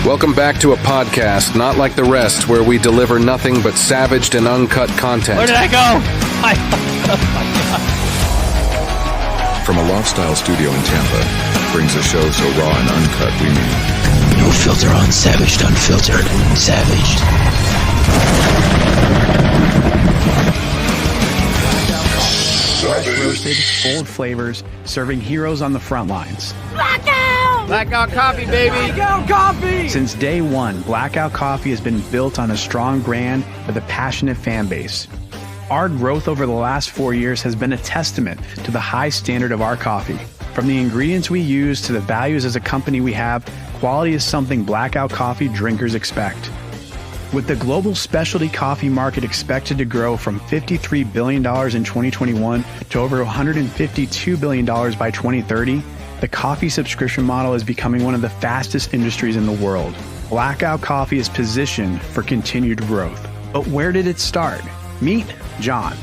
Welcome back to a podcast not like the rest, where we deliver nothing but savaged and uncut content. Where did I go? From a loft-style studio in Tampa, brings a show so raw and uncut we mean. No filter on Savaged Unfiltered. Savaged. Fresh roasted, bold flavors, serving heroes on the front lines. Blackout coffee, baby. Blackout coffee. Since day one, Blackout Coffee has been built on a strong brand with a passionate fan base. Our growth over the last 4 years has been a testament to the high standard of our coffee. From the ingredients we use to the values as a company we have, quality is something Blackout Coffee drinkers expect. With the global specialty coffee market expected to grow from $53 billion in 2021 to over $152 billion by 2030, the coffee subscription model is becoming one of the fastest industries in the world. Blackout Coffee is positioned for continued growth. But where did it start? Meet John.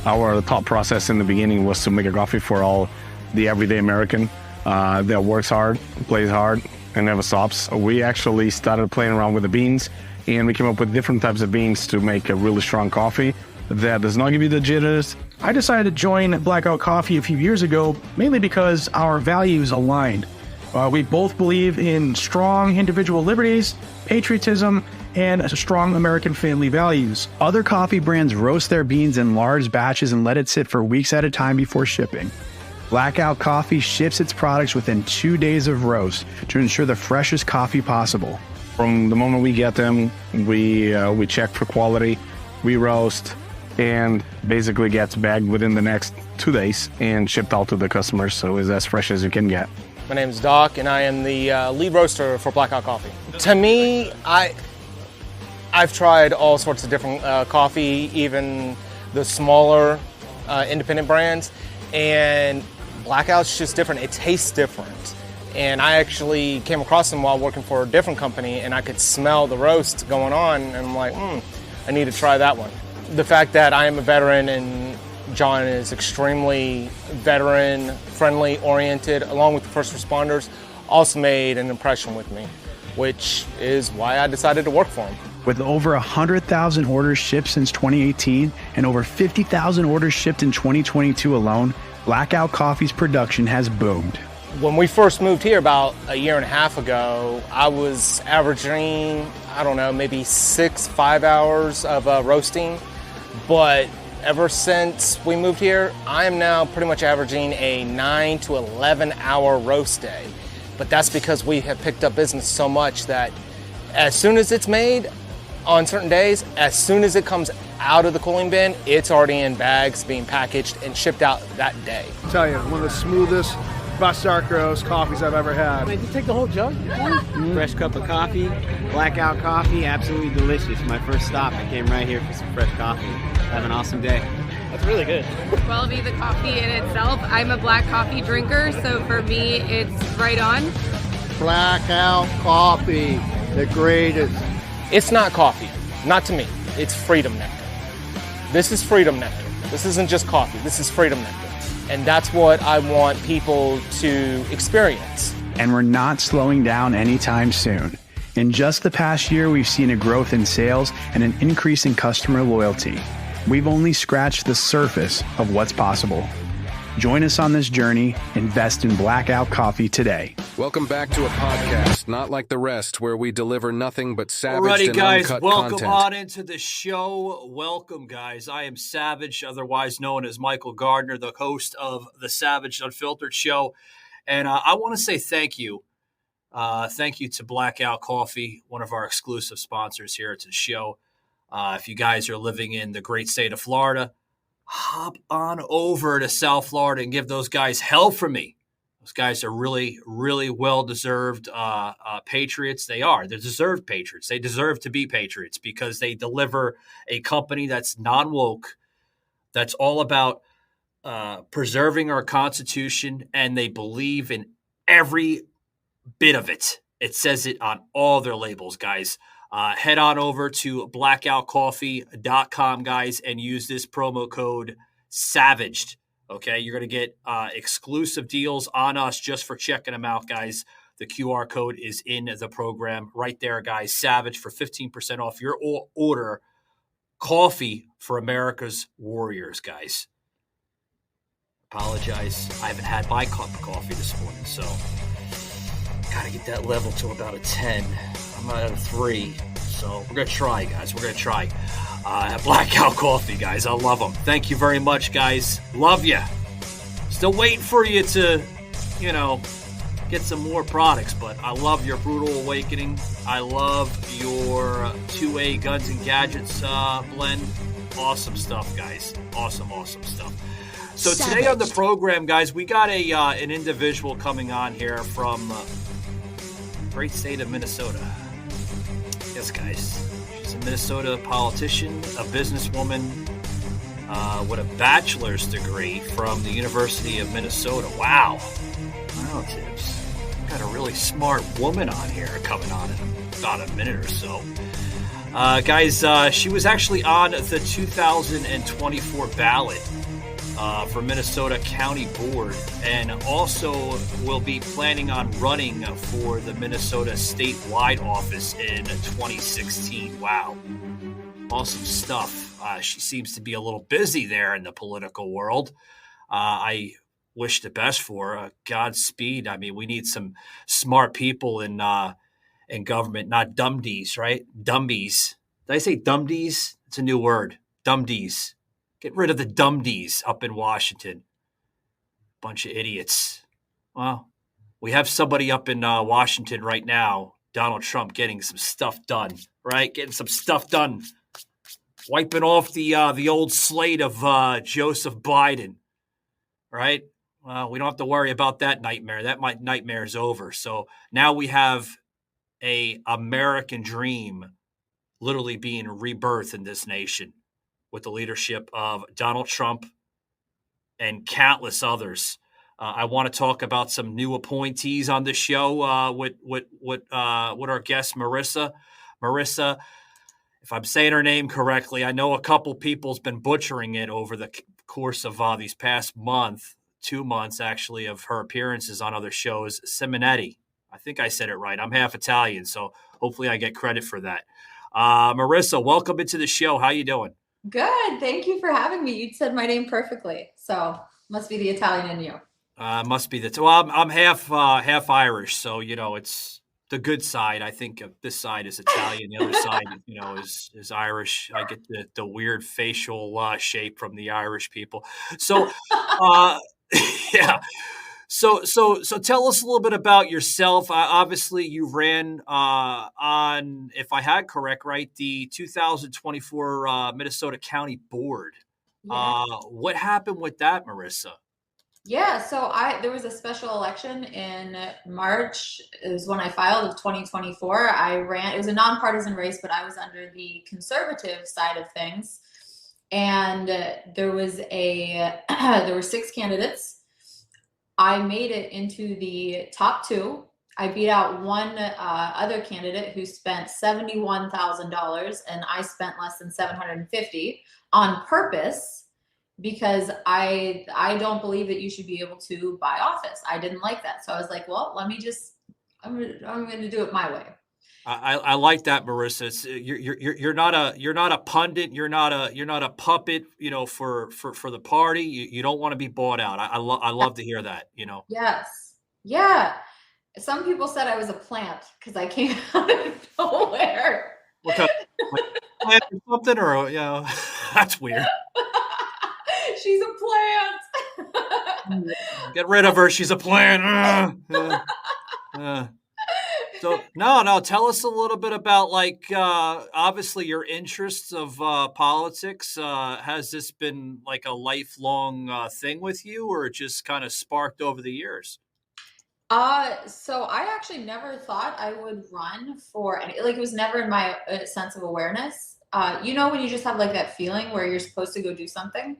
Our thought process in the beginning was to make a coffee for all the everyday American that works hard, plays hard, and never stops. We actually started playing around with the beans, and we came up with different types of beans to make a really strong coffee that does not give you the jitters. I decided to join Blackout Coffee a few years ago, mainly because our values aligned. We both believe in strong individual liberties, patriotism, and strong American family values. Other coffee brands roast their beans in large batches and let it sit for weeks at a time before shipping. Blackout Coffee ships its products within 2 days of roast to ensure the freshest coffee possible. From the moment we get them, we check for quality, we roast, and basically gets bagged within the next 2 days and shipped out to the customers, so it's as fresh as you can get. My name is Doc, and I am the lead roaster for Blackout Coffee. To me, I've tried all sorts of different coffee, even the smaller independent brands, and Blackout's just different. It tastes different. And I actually came across them while working for a different company, and I could smell the roast going on, and I'm like, I need to try that one. The fact that I am a veteran and John is extremely veteran, friendly, oriented, along with the first responders, also made an impression with me, which is why I decided to work for him. With over 100,000 orders shipped since 2018 and over 50,000 orders shipped in 2022 alone, Blackout Coffee's production has boomed. When we first moved here about a year and a half ago, I was averaging, maybe 5 hours of roasting. But ever since we moved here, I am now pretty much averaging a 9 to 11 hour roast day. But that's because we have picked up business so much that as soon as it's made on certain days, as soon as it comes out of the cooling bin, it's already in bags being packaged and shipped out that day. I tell you, one of the smoothest, best dark roast coffees I've ever had. Did you take the whole jug? Fresh cup of coffee, Blackout Coffee, absolutely delicious. My first stop, I came right here for some fresh coffee. Have an awesome day. That's really good. Well, be the coffee in itself. I'm a black coffee drinker, so for me, it's right on. Blackout Coffee, the greatest. It's not coffee, not to me. It's freedom nectar. This is freedom nectar. This isn't just coffee, this is freedom nectar. And that's what I want people to experience. And we're not slowing down anytime soon. In just the past year, we've seen a growth in sales and an increase in customer loyalty. We've only scratched the surface of what's possible. Join us on this journey. Invest in Blackout Coffee today. Welcome back to a podcast not like the rest, where we deliver nothing but savaged Alrighty, and guys, uncut welcome content. on into the show. Welcome, guys. I am Savage, otherwise known as Michael Gardner, the host of the Savage Unfiltered Show. And I want to say thank you. Thank you to Blackout Coffee, one of our exclusive sponsors here at the show. If you guys are living in the great state of Florida, hop on over to South Florida and give those guys hell from me. Those guys are really, really well-deserved patriots. They are. They're deserved patriots. They deserve to be patriots because they deliver a company that's non-woke, that's all about preserving our Constitution, and they believe in every bit of it. It says it on all their labels, guys. Head on over to blackoutcoffee.com, guys, and use this promo code SAVAGED. Okay, you're going to get exclusive deals on us just for checking them out, guys. The QR code is in the program right there, guys. Savage for 15% off your order. Coffee for America's Warriors, guys. Apologize. I haven't had my cup of coffee this morning, so got to get that level to about a 10. I'm at a 3, so we're going to try, guys. We're going to try. Blackout coffee, guys. I love them. Thank you very much, guys. Love you. Still waiting for you to, get some more products, but I love your Brutal Awakening. I love your 2A Guns and Gadgets blend. Awesome stuff, guys. Awesome stuff. So today on the program, guys, we got an individual coming on here from the great state of Minnesota. Yes, guys. She's a Minnesota politician, a businesswoman with a bachelor's degree from the University of Minnesota. Wow. Relatives. Got a really smart woman on here coming on in about a minute or so. Guys, she was actually on the 2024 ballot for Minnesota County Board, and also will be planning on running for the Minnesota statewide office in 2016. Wow. Awesome stuff. She seems to be a little busy there in the political world. I wish the best for her. Godspeed. I mean, we need some smart people in government, not dumdies, right? Dumbies. Did I say dumdies? It's a new word. Dumdies. Get rid of the dumdies up in Washington. Bunch of idiots. Well, we have somebody up in Washington right now, Donald Trump, getting some stuff done, right? Getting some stuff done. Wiping off the old slate of Joseph Biden, right? We don't have to worry about that nightmare. That nightmare is over. So now we have a American dream literally being rebirthed in this nation with the leadership of Donald Trump and countless others. I want to talk about some new appointees on the show with our guest, Marisa. Marisa, if I'm saying her name correctly, I know a couple people's been butchering it over the course of these past 2 months, actually, of her appearances on other shows. Simonetti. I think I said it right. I'm half Italian, so hopefully I get credit for that. Marisa, welcome into the show. How you doing? Good. Thank you for having me. You said my name perfectly, so must be the Italian in you. Must be the. Well, I'm half Irish, so it's the good side. I think this side is Italian. The other side, is Irish. I get the weird facial shape from the Irish people. So, yeah. So tell us a little bit about yourself. Obviously, you ran on, if I had correct, right, the 2024 Minnesota County Board. Yeah. What happened with that, Marisa? Yeah, so there was a special election in March. It was when I filed of 2024. I ran. It was a nonpartisan race, but I was under the conservative side of things. And there were 6 candidates. I made it into the top 2. I beat out one other candidate who spent $71,000, and I spent less than $750 on purpose, because I don't believe that you should be able to buy office. I didn't like that. So I was like, well, I'm going to do it my way. I like that, Marisa. It's, you're not a pundit. You're not a puppet, for the party. You don't want to be bought out. I love to hear that, Yes. Yeah. Some people said I was a plant because I came out of nowhere. What kind of plant or something, or that's weird. She's a plant. Get rid of her. She's a plant. So no. Tell us a little bit about, obviously your interests of politics. Has this been like a lifelong thing with you, or it just kind of sparked over the years? So I actually never thought I would run for any. It was never in my sense of awareness. When you just have that feeling where you're supposed to go do something.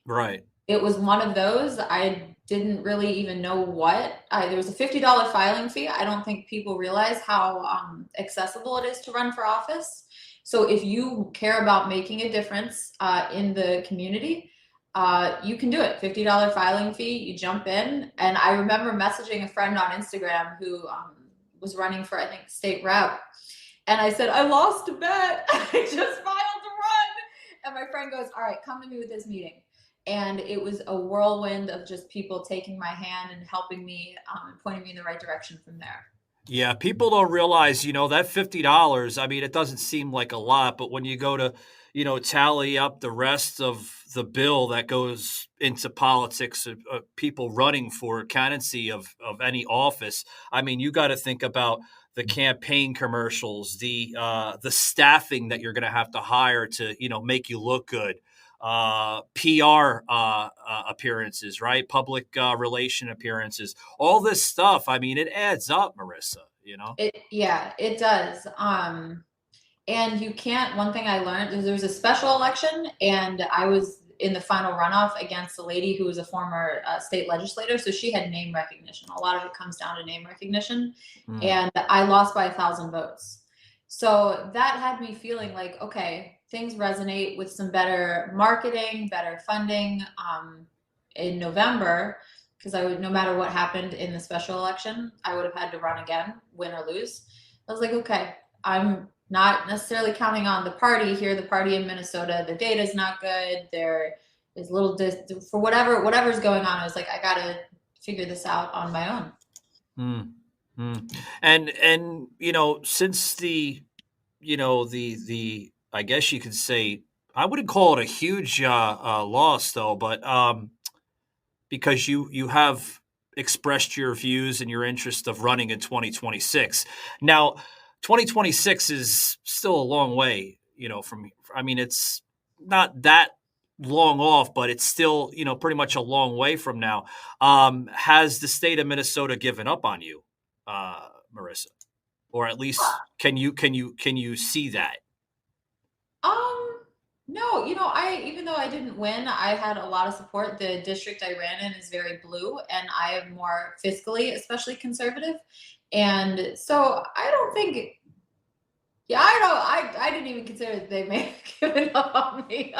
Right. It was one of those. I didn't really even know what. There was a $50 filing fee. I don't think people realize how accessible it is to run for office. So if you care about making a difference in the community, you can do it. $50 filing fee, you jump in. And I remember messaging a friend on Instagram who was running for, I think, state rep. And I said, I lost a bet. I just filed to run. And my friend goes, all right, come to me with this meeting. And it was a whirlwind of just people taking my hand and helping me and pointing me in the right direction from there. Yeah, people don't realize, that $50, I mean, it doesn't seem like a lot, but when you go to, tally up the rest of the bill that goes into politics, people running for candidacy of any office, I mean, you got to think about the campaign commercials, the staffing that you're going to have to hire to, make you look good. PR appearances, right? Public relation appearances, all this stuff. I mean, it adds up, Marisa, It does. And you can't, one thing I learned, there was a special election and I was in the final runoff against a lady who was a former state legislator. So she had name recognition. A lot of it comes down to name recognition. And I lost by 1,000 votes. So that had me feeling like, okay, things resonate with some better marketing, better funding in November, because no matter what happened in the special election, I would have had to run again, win or lose. I was like, okay, I'm not necessarily counting on the party here. The party in Minnesota, the data is not good. There is little for whatever's going on. I was like, I got to figure this out on my own. And since the I guess you could say, I wouldn't call it a huge loss though, but because you have expressed your views and your interest of running in 2026. Now, 2026 is still a long way, it's not that long off, but it's still, pretty much a long way from now. Has the state of Minnesota given up on you, Marisa? Or at least can you see that? No, even though I didn't win, I had a lot of support. The district I ran in is very blue and I am more fiscally, especially conservative. And so I don't think, I didn't even consider that they may have given up on me.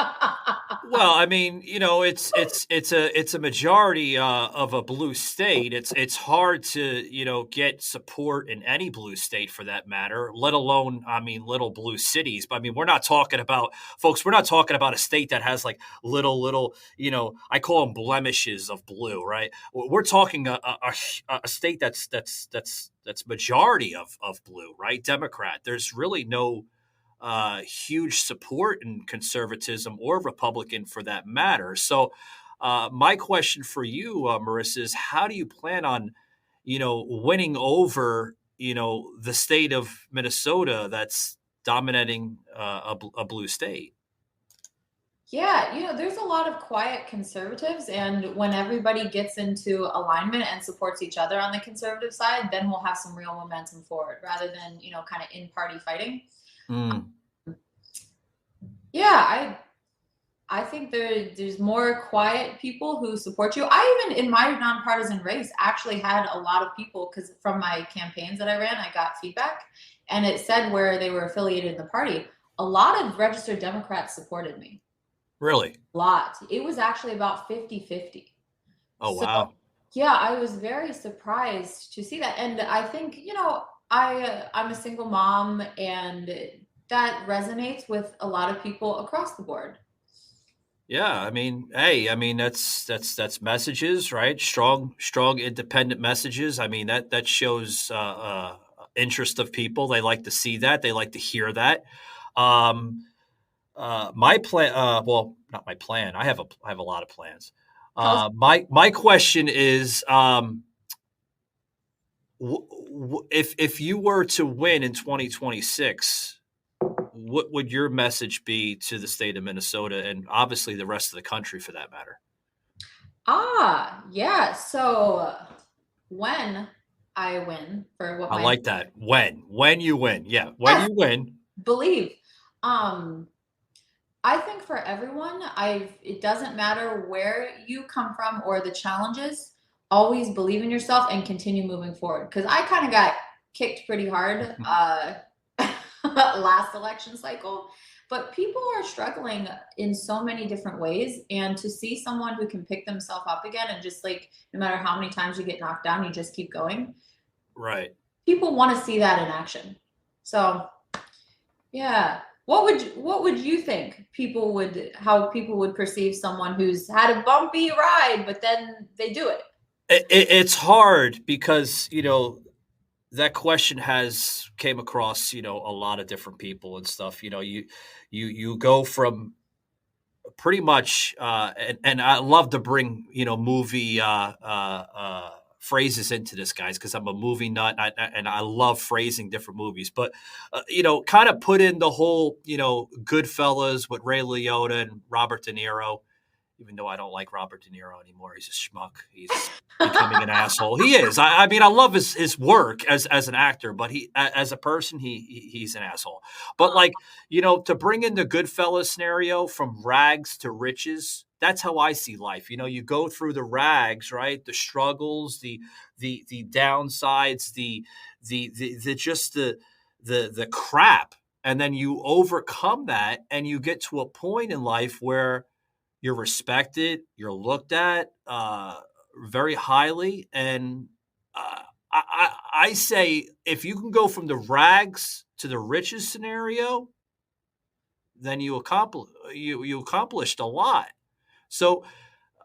Well, I mean, it's a majority of a blue state. It's hard to get support in any blue state for that matter, let alone little blue cities. But we're not talking about a state that has like little I call them blemishes of blue, right? We're talking a state that's majority of blue, right? Democrat. There's really no huge support in conservatism or Republican for that matter. So my question for you, Marisa, is how do you plan on, winning over, the state of Minnesota that's dominating a blue state? Yeah, there's a lot of quiet conservatives, and when everybody gets into alignment and supports each other on the conservative side, then we'll have some real momentum forward rather than, kind of in-party fighting. I think there's more quiet people who support you. I even in my nonpartisan race actually had a lot of people, because from my campaigns that I ran, I got feedback and it said where they were affiliated in the party. A lot of registered Democrats supported me. Really? A lot. It was actually about 50-50. Oh, wow. Yeah, I was very surprised to see that. And I think, I'm a single mom, and that resonates with a lot of people across the board. Yeah, that's messages, right? Strong, independent messages. That shows interest of people. They like to see that. They like to hear that. My plan, well, not my plan. I have a lot of plans. My question is, if you were to win in 2026, what would your message be to the state of Minnesota and obviously the rest of the country for that matter? Yeah. So when I win for what I like that. When you win. Yeah. When you win. Believe. I think for everyone, it doesn't matter where you come from or the challenges, always believe in yourself and continue moving forward. Because I kind of got kicked pretty hard last election cycle. But people are struggling in so many different ways. And to see someone who can pick themselves up again and just like, no matter how many times you get knocked down, you just keep going. Right. People want to see that in action. So, yeah. What would you think how people would perceive someone who's had a bumpy ride, but then they do it? It's hard because, that question has came across, a lot of different people and stuff. You go from pretty much, and I love to bring, movie phrases into this, guys, because I'm a movie nut and I love phrasing different movies. But, kind of put in the whole, Goodfellas with Ray Liotta and Robert De Niro. Even though I don't like Robert De Niro anymore, he's a schmuck. He's becoming an asshole. He is. I mean, I love his work as an actor, but he as a person, he's an asshole. But to bring in the Goodfellas scenario, from rags to riches, that's how I see life. You go through the rags, right? The struggles, the downsides, the just the crap, and then you overcome that, and you get to a point in life where you're respected, you're looked at very highly, and I say if you can go from the rags to the riches scenario, then you accomplished a lot. So,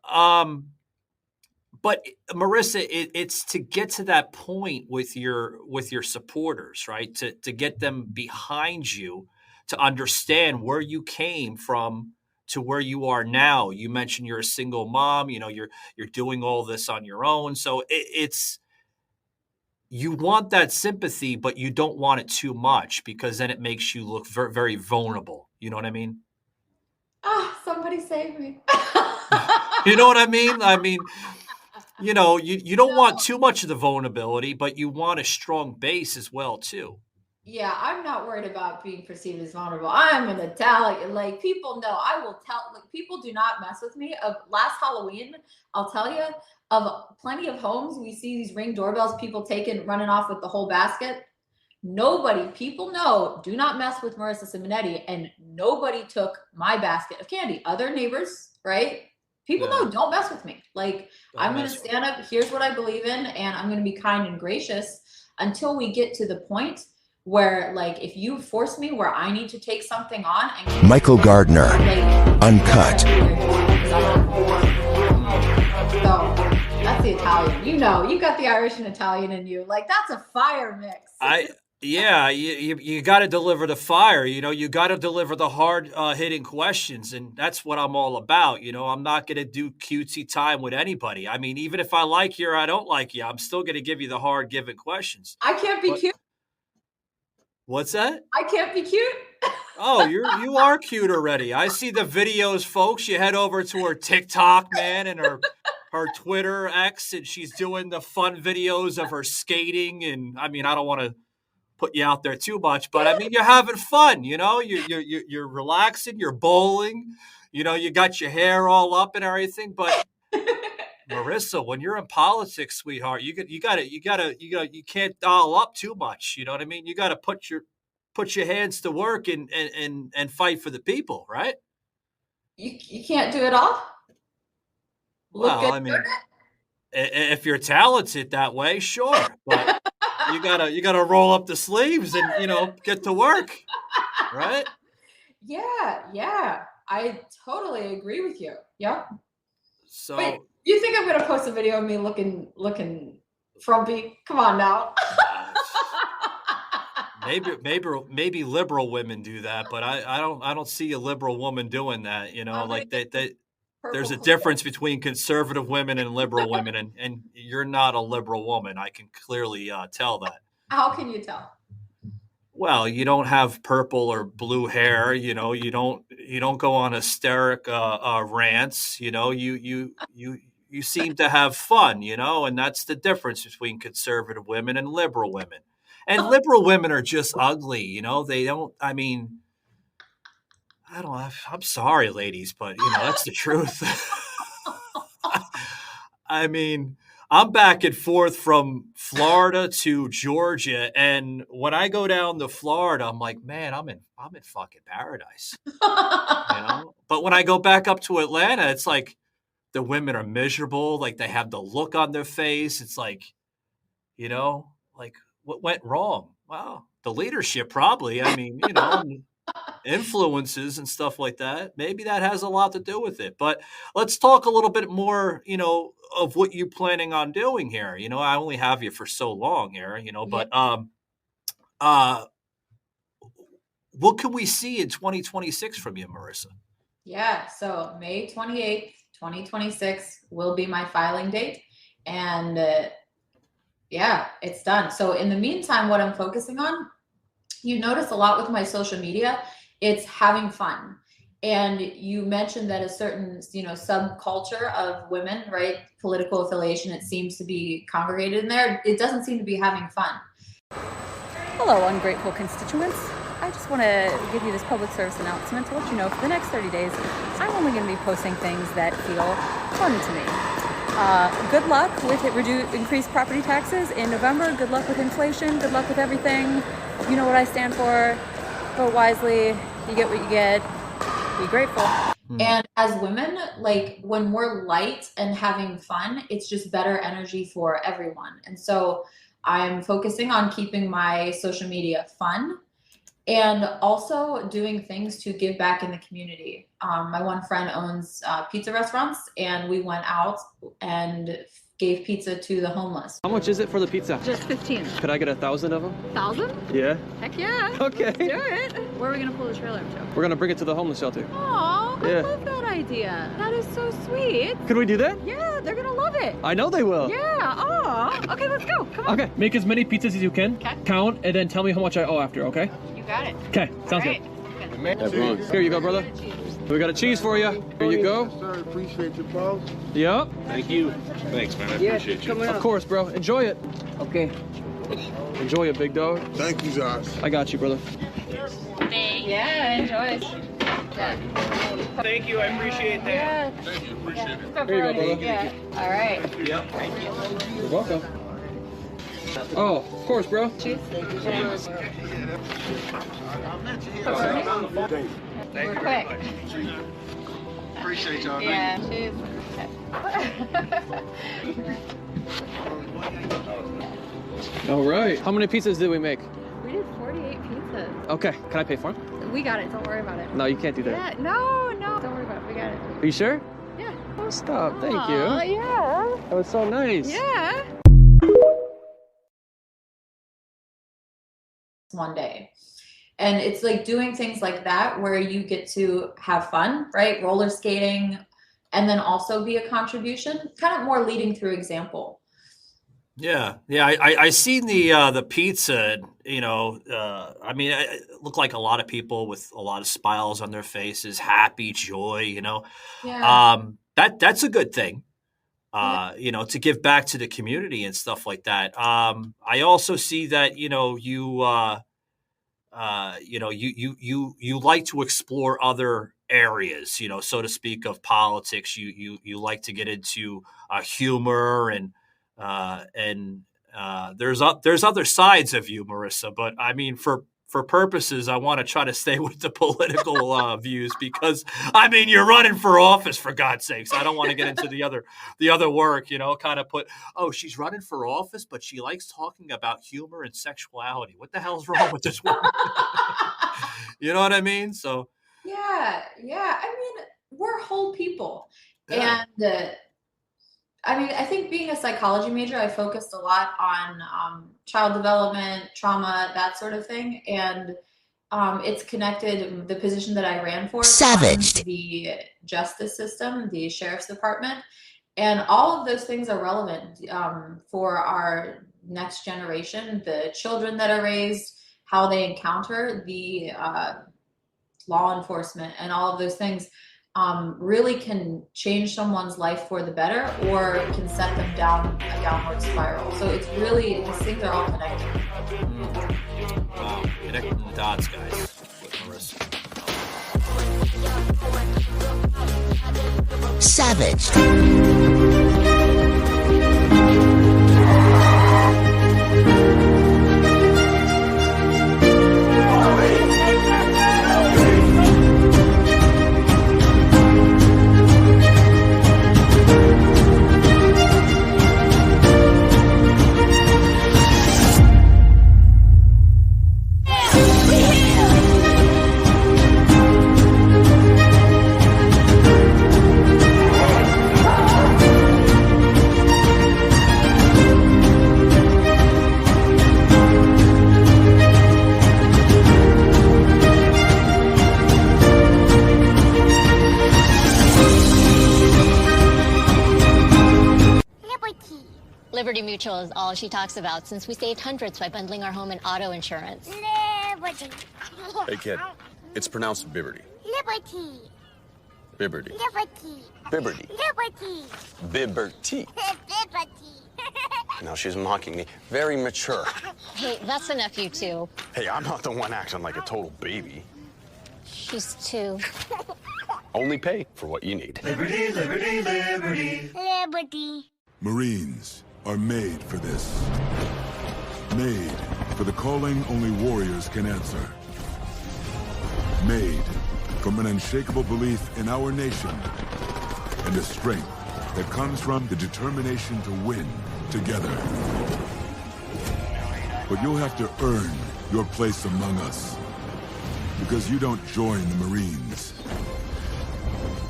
but Marisa, it's to get to that point with your supporters, right? To get them behind you, to understand where you came from to where you are now. You mentioned you're a single mom, you're doing all this on your own. So it's, you want that sympathy, but you don't want it too much, because then it makes you look very, very vulnerable. You know what I mean? Somebody save me. You know what I mean? I mean, you don't want too much of the vulnerability, but you want a strong base as well, too. Yeah, I'm not worried about being perceived as vulnerable. I'm an Italian. Like, people know. I will tell. Like, people do not mess with me. Of last Halloween, I'll tell you, of plenty of homes, we see these Ring doorbells, people running off with the whole basket. People know, do not mess with Marisa Simonetti, and nobody took my basket of candy. Other neighbors, right? People know, don't mess with me. Like, I'm going to stand up. Here's what I believe in, and I'm going to be kind and gracious until we get to the point where, like, if you force me where I need to take something on. Michael Gardner, Uncut. So that's the Italian. You got the Irish and Italian in you. Like, that's a fire mix. You got to deliver the fire. You got to deliver the hard hitting questions, and that's what I'm all about. I'm not going to do cutesy time with anybody. I mean, even if I like you or I don't like you, I'm still going to give you the hard given questions. I can't be cute. What's that? I can't be cute. Oh, you are cute already. I see the videos, folks. You head over to her TikTok, man, and her Twitter X, and she's doing the fun videos of her skating. And I mean, I don't want to put you out there too much, but I mean, you're having fun. You're relaxing. You're bowling. You got your hair all up and everything. But Marisa, when you're in politics, sweetheart, you can't dial up too much. You know what I mean? You got to put your hands to work and fight for the people, right? You can't do it all. Well, I mean, if you're talented that way, sure, but you gotta roll up the sleeves and get to work, right? Yeah, I totally agree with you. Yep. So. Wait, you think I'm gonna post a video of me looking frumpy? Come on now. Maybe liberal women do that, but I don't see a liberal woman doing that. Like they there's a difference between conservative women and liberal women, and you're not a liberal woman. I can clearly tell that. How can you tell? Well, you don't have purple or blue hair. You don't go on hysteric rants. You seem to have fun. And that's the difference between conservative women and liberal women. And liberal women are just ugly. They don't. I mean, I don't. I'm sorry, ladies, but that's the truth. I mean, I'm back and forth from Florida to Georgia, and when I go down to Florida, I'm like, man, I'm in fucking paradise. But when I go back up to Atlanta, it's like the women are miserable, like they have the look on their face. It's like, like what went wrong? Well, the leadership probably. I mean, influences and stuff like that. Maybe that has a lot to do with it. But let's talk a little bit more, of what you're planning on doing here. I only have you for so long here, but what can we see in 2026 from you, Marisa? Yeah, so May 28th, 2026 will be my filing date. And it's done. So in the meantime, what I'm focusing on, you notice a lot with my social media, it's having fun. And you mentioned that a certain, subculture of women, right? Political affiliation, it seems to be congregated in there. It doesn't seem to be having fun. Hello, ungrateful constituents. I just want to give you this public service announcement to let you know for the next 30 days, I'm only going to be posting things that feel fun to me. Good luck with increased property taxes in November. Good luck with inflation. Good luck with everything. You know what I stand for. Vote wisely. You get what you get. Be grateful. And as women, like when we're light and having fun, it's just better energy for everyone. And so I'm focusing on keeping my social media fun and also doing things to give back in the community. My one friend owns pizza restaurants, and we went out and gave pizza to the homeless. How much is it for the pizza? Just 15. Could I get 1,000 of them? 1,000? Yeah. Heck yeah. Okay. Let's do it. Where are we going to pull the trailer up to? We're going to bring it to the homeless shelter. Aw, Yeah. I love that idea. That is so sweet. Could we do that? Yeah, they're going to love it. I know they will. Yeah. Aw. Okay, let's go. Come on. Okay. Make as many pizzas as you can. Okay. Count, and then tell me how much I owe after, okay? You got it. Okay. Sounds All right. good. Here you go, brother. We got a cheese for you. Here you go. Sir, appreciate your pause. Yep. Thank you. Thanks, man. I appreciate you. Of course, bro. Enjoy it. Okay. Enjoy it, big dog. Thank you, Josh. I got you, brother. Yeah, enjoy. Yeah. Thank you. I appreciate that. Yeah. Thank you. Appreciate it. Here you go, brother. Yeah. All right. Yep. You're welcome. Oh, of course, bro. Cheers. Thank you Quick. Appreciate y'all. Yeah. Cheers. All right. How many pizzas did we make? We did 48 pizzas. Okay. Can I pay for them? We got it. Don't worry about it. No, you can't do that. Yeah. No. Don't worry about it. We got it. Are you sure? Yeah. Oh, stop. Thank Aw, you. Yeah. That was so nice. Yeah. One day. And it's like doing things like that where you get to have fun, right? Roller skating, and then also be a contribution, kind of more leading through example. Yeah. I seen the pizza. I mean, it looked like a lot of people with a lot of smiles on their faces, happy, joy. Yeah. That's a good thing. To give back to the community and stuff like that. I also see that you like to explore other areas, so to speak, of politics. You like to get into humor and there's other sides of you, Marisa. But I mean, for purposes, I want to try to stay with the political views because I mean, you're running for office, for God's sakes. I don't want to get into the other work, kind of put, oh, she's running for office, but she likes talking about humor and sexuality. What the hell's wrong with this woman? You know what I mean? So Yeah. I mean, we're whole people. Yeah. And I think being a psychology major, I focused a lot on child development, trauma, that sort of thing. And it's connected, the position that I ran for, Savaged. the justice system, the sheriff's department. And all of those things are relevant for our next generation, the children that are raised, how they encounter the law enforcement, and all of those things really can change someone's life for the better or can set them down a downward spiral. So it's really, these things are all connected. Wow, connecting the dots, guys, with Marisa. Savaged. Liberty Mutual is all she talks about since we saved hundreds by bundling our home and auto insurance. Liberty. Hey, kid. It's pronounced Bibberty. Liberty. Bibberty. Liberty. Bibberty. Liberty. Bibberty. Liberty. Now she's mocking me. Very mature. Hey, that's enough, you two. Hey, I'm not the one acting like a total baby. She's two. Only pay for what you need. Liberty, liberty, liberty. Liberty. Marines are made for this. Made for the calling only warriors can answer. Made from an unshakable belief in our nation and a strength that comes from the determination to win together. But you'll have to earn your place among us. Because you don't join the Marines.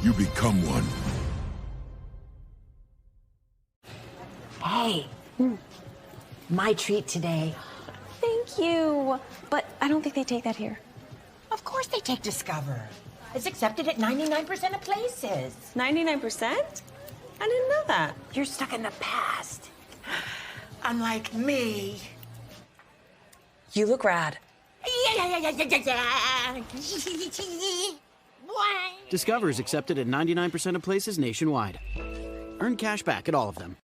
You become one. Hey, my treat today. Thank you. But I don't think they take that here. Of course they take Discover. It's accepted at 99% of places. 99%? I didn't know that. You're stuck in the past. Unlike me. You look rad. Discover is accepted at 99% of places nationwide. Earn cash back at all of them.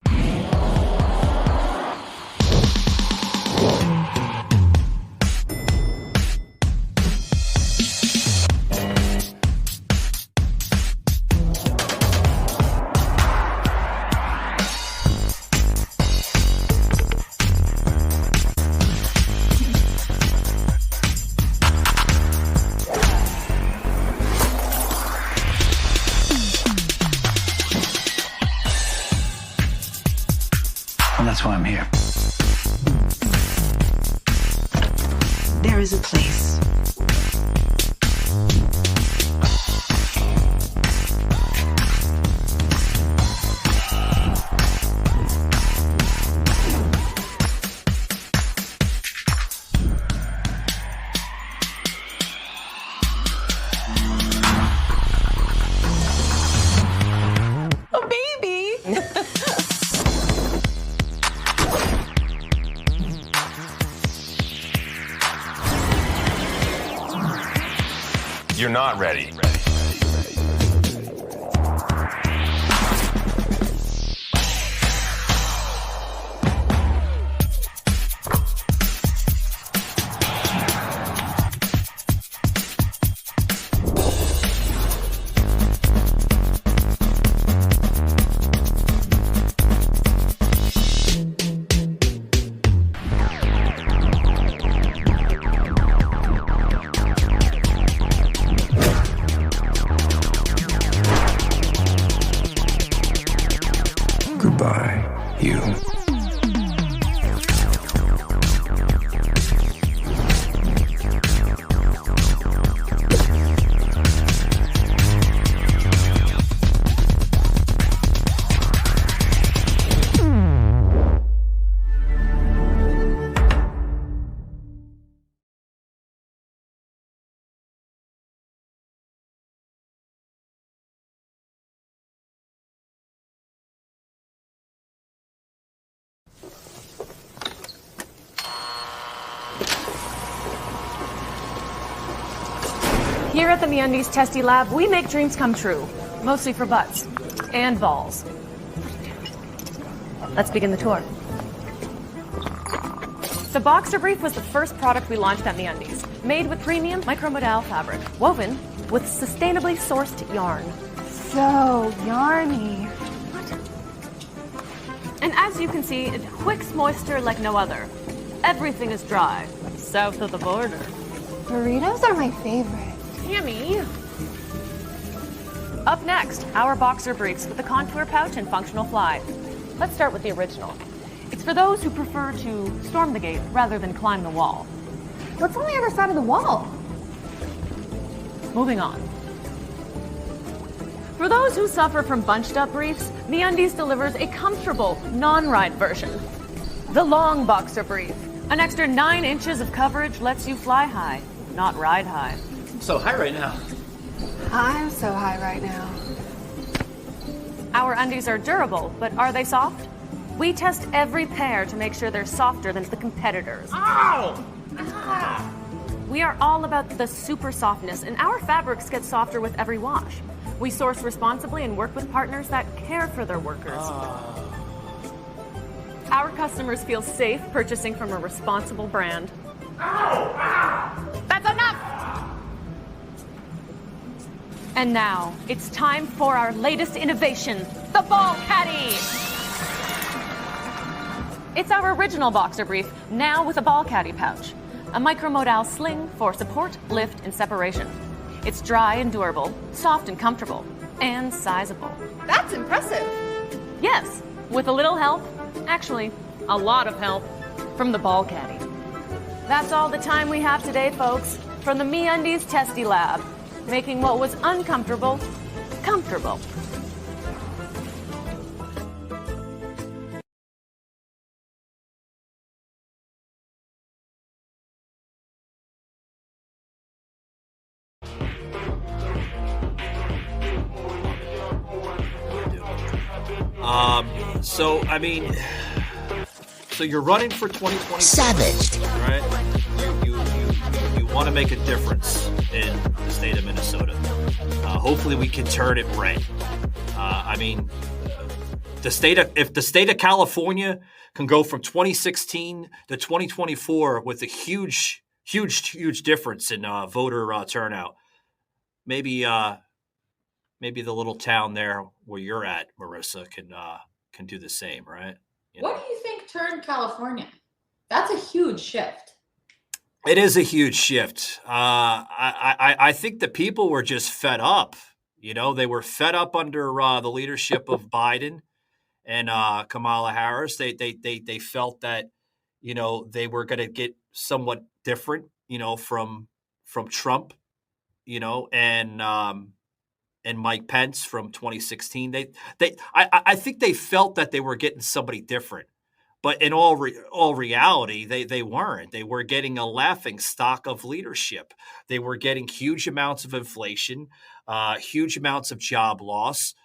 That's why I'm here. There is a place. Oh, baby! You're not ready. Goodbye, you. Here at the MeUndies Testy Lab, we make dreams come true, mostly for butts and balls. Let's begin the tour. The Boxer Brief was the first product we launched at MeUndies, made with premium micromodal fabric, woven with sustainably sourced yarn. So yarny. And as you can see, it wicks moisture like no other. Everything is dry, south of the border. Burritos are my favorite. Tammy! Up next, our Boxer Briefs with the contour pouch and functional fly. Let's start with the original. It's for those who prefer to storm the gate rather than climb the wall. What's on the other side of the wall? Moving on. For those who suffer from bunched up briefs, MeUndies delivers a comfortable, non-ride version. The long Boxer Brief. An extra 9 inches of coverage lets you fly high, not ride high. I'm so high right now. I'm so high right now. Our undies are durable, but are they soft? We test every pair to make sure they're softer than the competitors. Ow! We are all about the super softness, and our fabrics get softer with every wash. We source responsibly and work with partners that care for their workers. Our customers feel safe purchasing from a responsible brand. That's enough! And now, it's time for our latest innovation, the Ball Caddy! It's our original boxer brief, now with a Ball Caddy pouch. A micromodal sling for support, lift, and separation. It's dry and durable, soft and comfortable, and sizable. That's impressive. Yes, with a little help, actually, a lot of help, from the Ball Caddy. That's all the time we have today, folks, from the MeUndies Testy Lab, making what was uncomfortable, comfortable. So, I mean, so you're running for 2020. Savage. Right? You want to make a difference in the state of Minnesota. Hopefully we can turn it red. I mean, if the state of California can go from 2016 to 2024 with a huge difference in voter turnout, maybe the little town there where you're at, Marissa, can do the same, right? What do you think turned California? That's a huge shift. It is a huge shift. I think the people were just fed up. You know, they were fed up under the leadership of Biden and Kamala Harris. They felt that, you know, they were going to get somewhat different, you know, from Trump, you know, and Mike Pence from 2016. I think they felt that they were getting somebody different, but in all reality, they weren't. They were getting a laughing stock of leadership. They were getting huge amounts of inflation, huge amounts of job loss,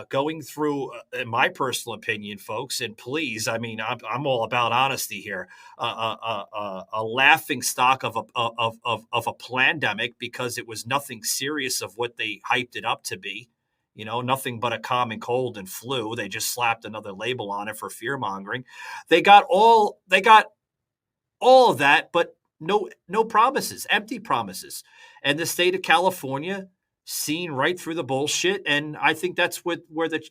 going through, in my personal opinion, folks, and please, I mean, I'm all about honesty here, a laughing stock of a pandemic, because it was nothing serious of what they hyped it up to be. You know, nothing but a common cold and flu. They just slapped another label on it for fear mongering. They got all of that, but no promises, empty promises. And the state of California seen right through the bullshit, and I think that's where the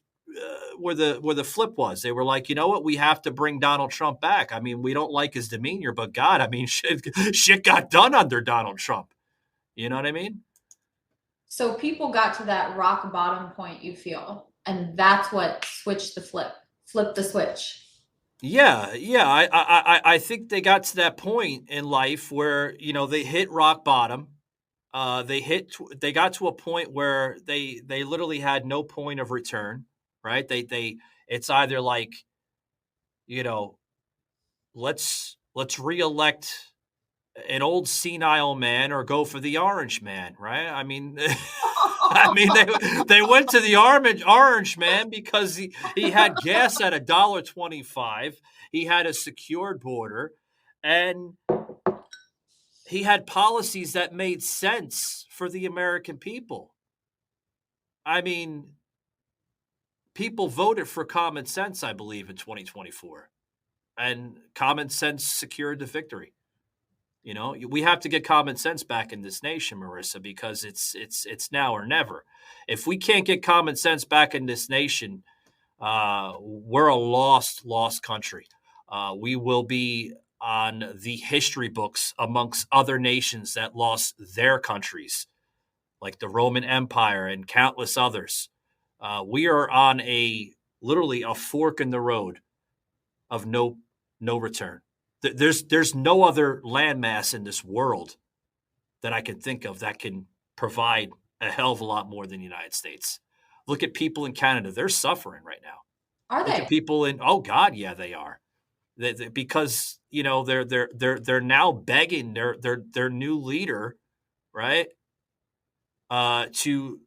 flip was. They were like, you know what, we have to bring Donald Trump back. I mean, we don't like his demeanor, but God, I mean, shit got done under Donald Trump. You know what I mean? So people got to that rock bottom point, you feel, and that's what flipped the switch. Yeah. I think they got to that point in life where, you know, they hit rock bottom. They got to a point where they literally had no point of return, right? It's either like, you know, let's reelect an old senile man or go for the orange man, right? I mean, they went to the orange man because he had gas at $1.25. He had a secured border, and he had policies that made sense for the American people. I mean, people voted for common sense, I believe, in 2024, and common sense secured the victory. You know, we have to get common sense back in this nation, Marissa, because it's now or never. If we can't get common sense back in this nation, we're a lost country. We will be on the history books amongst other nations that lost their countries, like the Roman Empire and countless others. We are on literally a fork in the road of no return. There's no other landmass in this world that I can think of that can provide a hell of a lot more than the United States. Look at people in Canada; they're suffering right now. Are they? Look at people in yeah, they are. Because, you know, they're now begging their new leader, right, to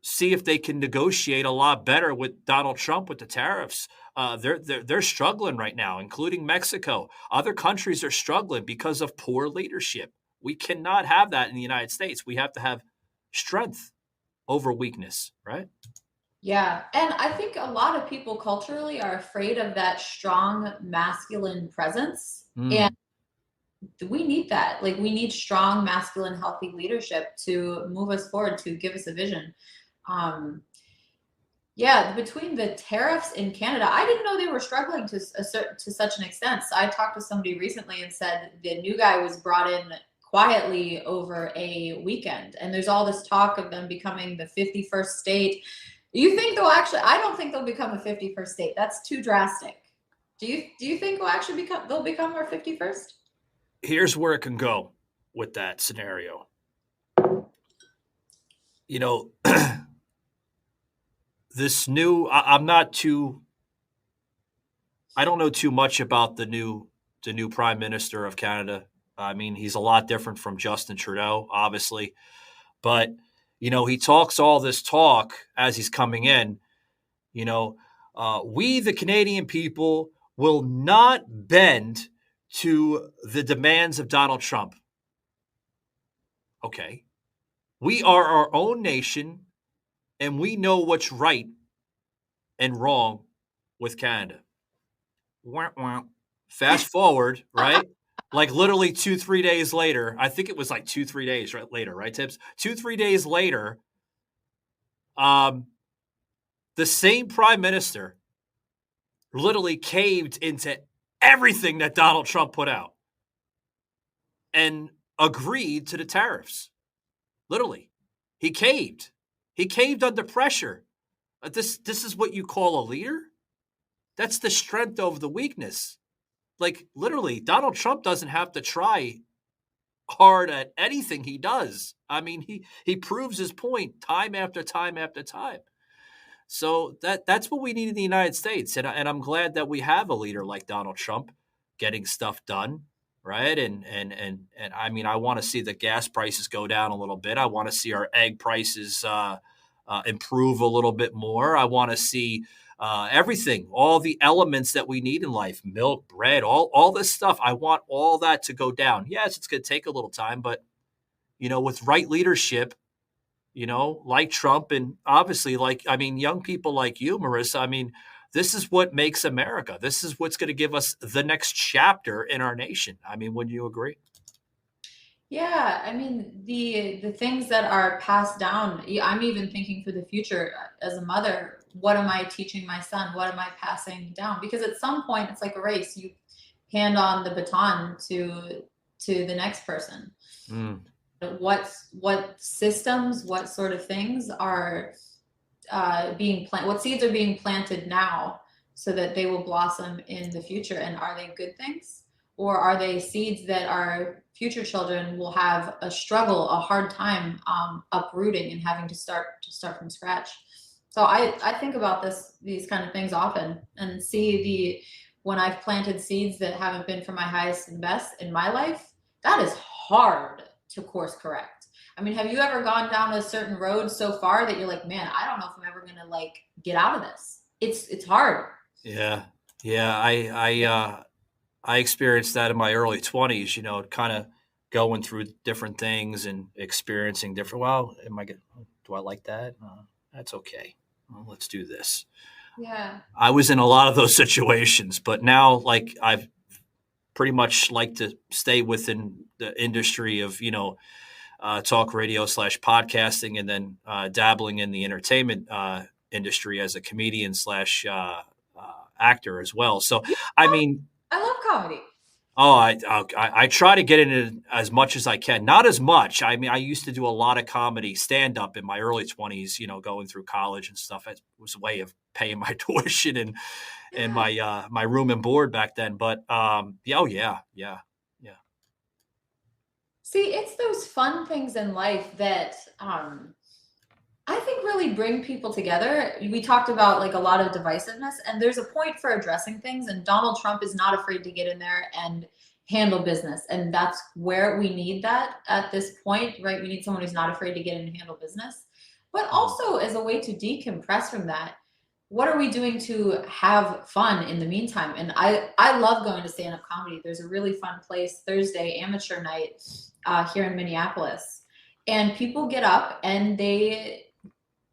see if they can negotiate a lot better with Donald Trump with the tariffs. They're struggling right now, including Mexico. Other countries are struggling because of poor leadership. We cannot have that in the United States. We have to have strength over weakness, right? Yeah. And I think a lot of people culturally are afraid of that strong masculine presence. And we need that. Like, we need strong, masculine, healthy leadership to move us forward, to give us a vision. Between the tariffs in Canada, I didn't know they were struggling to such an extent. So I talked to somebody recently and said the new guy was brought in quietly over a weekend. And there's all this talk of them becoming the 51st state. You think they'll actually, I don't think they'll become a 51st state. That's too drastic. Do you think they'll become our 51st? Here's where it can go with that scenario. You know, this new, I don't know too much about the new Prime Minister of Canada. I mean, he's a lot different from Justin Trudeau, obviously. But, you know, he talks all this talk as he's coming in. You know, we, the Canadian people, will not bend to the demands of Donald Trump. Okay. We are our own nation, and we know what's right and wrong with Canada. Fast forward, right? Like literally 2-3 days later, I think it was like 2-3 days later, right, Tibbs? 2-3 days later, the same prime minister literally caved into everything that Donald Trump put out and agreed to the tariffs. Literally, he caved. He caved under pressure. This is what you call a leader? That's the strength over the weakness. Like, literally, Donald Trump doesn't have to try hard at anything he does. I mean, he proves his point time after time after time. So that's what we need in the United States. And I'm glad that we have a leader like Donald Trump getting stuff done, right? And I mean, I want to see the gas prices go down a little bit. I want to see our egg prices improve a little bit more. I want to see everything, all the elements that we need in life, milk, bread, all this stuff. I want all that to go down. Yes, it's going to take a little time, but, you know, with right leadership, you know, like Trump and obviously young people like you, Marisa, I mean, this is what makes America. This is what's going to give us the next chapter in our nation. I mean, wouldn't you agree? Yeah, I mean, the things that are passed down, I'm even thinking for the future as a mother, what am I teaching my son? What am I passing down? Because at some point, it's like a race. You hand on the baton to the next person. What systems, what sort of things are being planted? What seeds are being planted now so that they will blossom in the future? And are they good things? Or are they seeds that our future children will have a struggle, a hard time uprooting and having to start from scratch? So I think about these kind of things often and see when I've planted seeds that haven't been for my highest and best in my life, that is hard to course correct. I mean, have you ever gone down a certain road so far that you're like, man, I don't know if I'm ever going to get out of this. It's hard. Yeah. I experienced that in my early 20s, you know, kind of going through different things and experiencing different, do I like that? That's okay. Well, let's do this. Yeah. I was in a lot of those situations, but now I've pretty much like to stay within the industry of, you know, talk radio / podcasting, and then dabbling in the entertainment industry as a comedian / actor as well. So, I mean, I love comedy. Oh, I try to get in it as much as I can. Not as much. I mean, I used to do a lot of comedy stand-up in my early 20s, you know, going through college and stuff. It was a way of paying my tuition and my room and board back then. But yeah. See, it's those fun things in life that I think really bring people together. We talked about a lot of divisiveness, and there's a point for addressing things, and Donald Trump is not afraid to get in there and handle business. And that's where we need that at this point, right? We need someone who's not afraid to get in and handle business. but also as a way to decompress from that. What are we doing to have fun in the meantime? And I love going to stand-up comedy. There's a really fun place, Thursday, amateur night here in Minneapolis. And people get up and they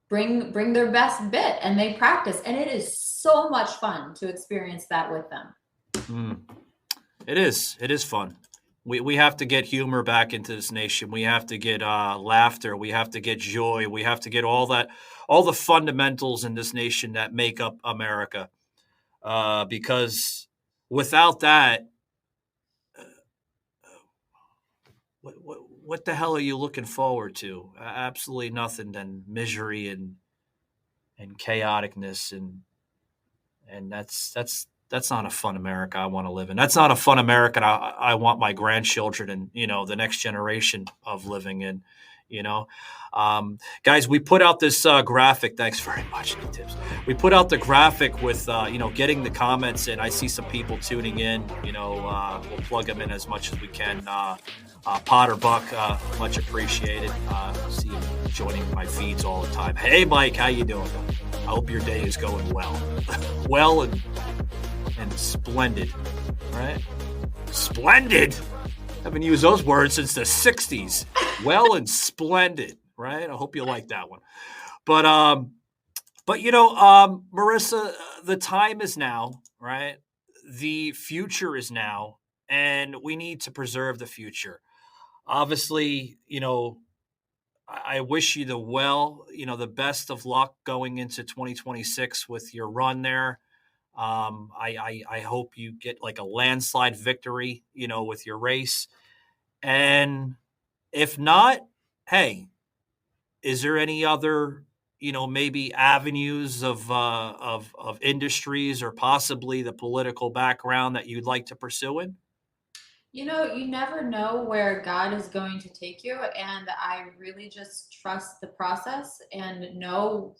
bring their best bit and they practice. And it is so much fun to experience that with them. It is fun. We have to get humor back into this nation. We have to get laughter. We have to get joy. We have to get all the fundamentals in this nation that make up America. Because without that, what the hell are you looking forward to? Absolutely nothing than misery and chaoticness, and that's not a fun America I want to live in. That's not a fun America I want my grandchildren and, the next generation of living in, Guys, we put out this graphic. Thanks very much, Tips. We put out the graphic with, getting the comments in. I see some people tuning in. We'll plug them in as much as we can. Potter Buck, much appreciated. See you joining my feeds all the time. Hey, Mike, how you doing? I hope your day is going well. Well and splendid, right? Splendid. Haven't used those words since the 60s. Well and splendid, right? I hope you like that one. But Marisa, the time is now, right? The future is now, and we need to preserve the future. Obviously, I wish you the best of luck going into 2026 with your run there. I hope you get like a landslide victory, with your race. And if not, hey, is there any other, maybe avenues of industries or possibly the political background that you'd like to pursue in? You never know where God is going to take you. And I really just trust the process and know,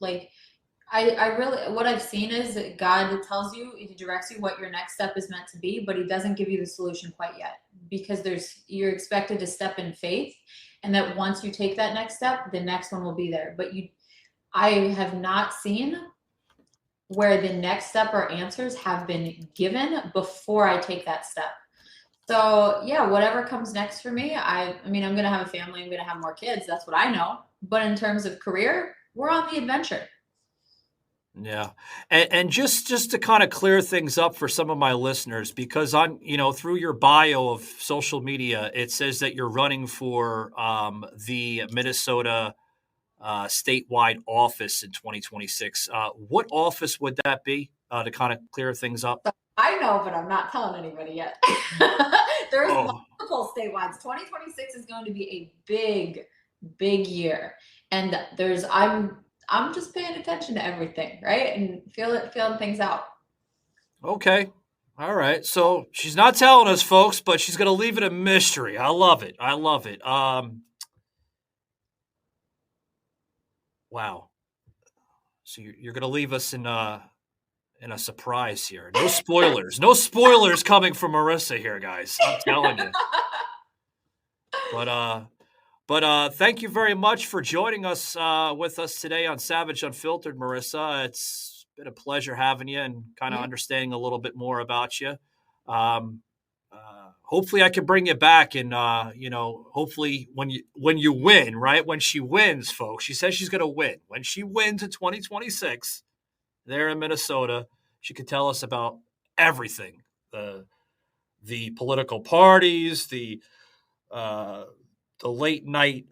I really, what I've seen is that God tells you, He directs you what your next step is meant to be, but He doesn't give you the solution quite yet, because you're expected to step in faith, and that once you take that next step, the next one will be there. But I have not seen where the next step or answers have been given before I take that step. So yeah, whatever comes next for me, I'm going to have a family, I'm going to have more kids. That's what I know. But in terms of career, we're on the adventure. Yeah. And just to kind of clear things up for some of my listeners, because through your bio of social media, it says that you're running for the Minnesota statewide office in 2026. What office would that be, to kind of clear things up? I know, but I'm not telling anybody yet. There's multiple statewide. 2026 is going to be a big, big year. And I'm just paying attention to everything, right? And feeling things out. Okay. All right. So she's not telling us, folks, but she's going to leave it a mystery. I love it. Wow. So you're going to leave us in a surprise here. No spoilers. No spoilers coming from Marisa here, guys. I'm telling you. But thank you very much for joining us with us today on Savage Unfiltered, Marisa. It's been a pleasure having you and kind of understanding a little bit more about you. Hopefully I can bring you back and, hopefully when you win, right? When she wins, folks, she says she's going to win. When she wins in 2026 there in Minnesota, she could tell us about everything, the political parties, the late night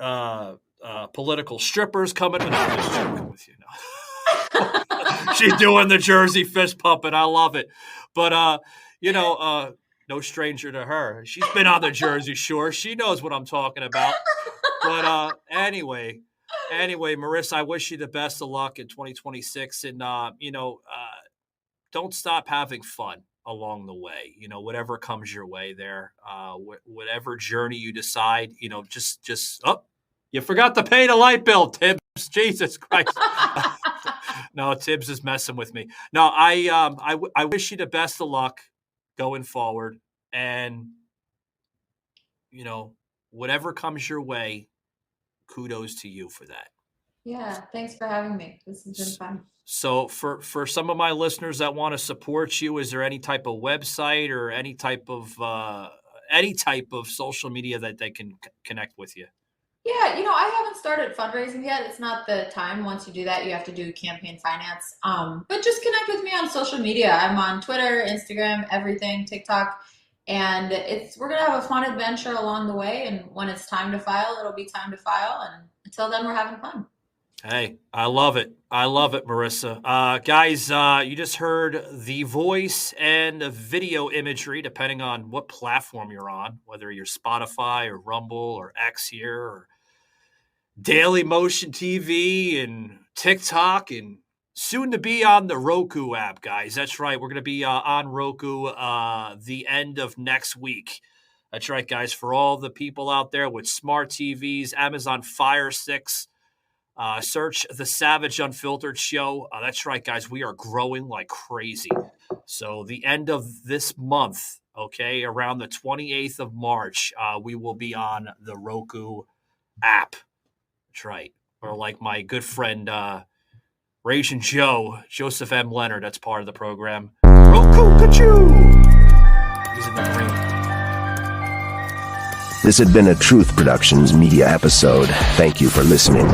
political strippers coming. I'm just joking with you now. She's doing the Jersey fist pumping. I love it. But, no stranger to her. She's been on the Jersey Shore. She knows what I'm talking about. But anyway, Marisa, I wish you the best of luck in 2026. And, don't stop having fun along the way, whatever comes your way there, whatever journey you decide, you forgot to pay the light bill, Tibbs. Jesus Christ. No, Tibbs is messing with me. No, I wish you the best of luck going forward, and, whatever comes your way, kudos to you for that. Yeah, thanks for having me. This has been fun. So for some of my listeners that want to support you, is there any type of website or any type of social media that they can connect with you? Yeah, I haven't started fundraising yet. It's not the time. Once you do that, you have to do campaign finance. But just connect with me on social media. I'm on Twitter, Instagram, everything, TikTok. And we're going to have a fun adventure along the way. And when it's time to file, it'll be time to file. And until then, we're having fun. Hey, I love it. I love it, Marisa. Guys, you just heard the voice and the video imagery, depending on what platform you're on, whether you're Spotify or Rumble or X here or Daily Motion TV and TikTok and soon to be on the Roku app, guys. That's right. We're going to be on Roku the end of next week. That's right, guys. For all the people out there with smart TVs, Amazon Fire Sticks, search The Savage Unfiltered Show. That's right, guys. We are growing like crazy. So the end of this month, okay, around the 28th of March, we will be on the Roku app. That's right. Or like my good friend, Raging Joe, Joseph M. Leonard, that's part of the program. Roku Kachoo! He's in the green. This had been a Truth Productions media episode. Thank you for listening.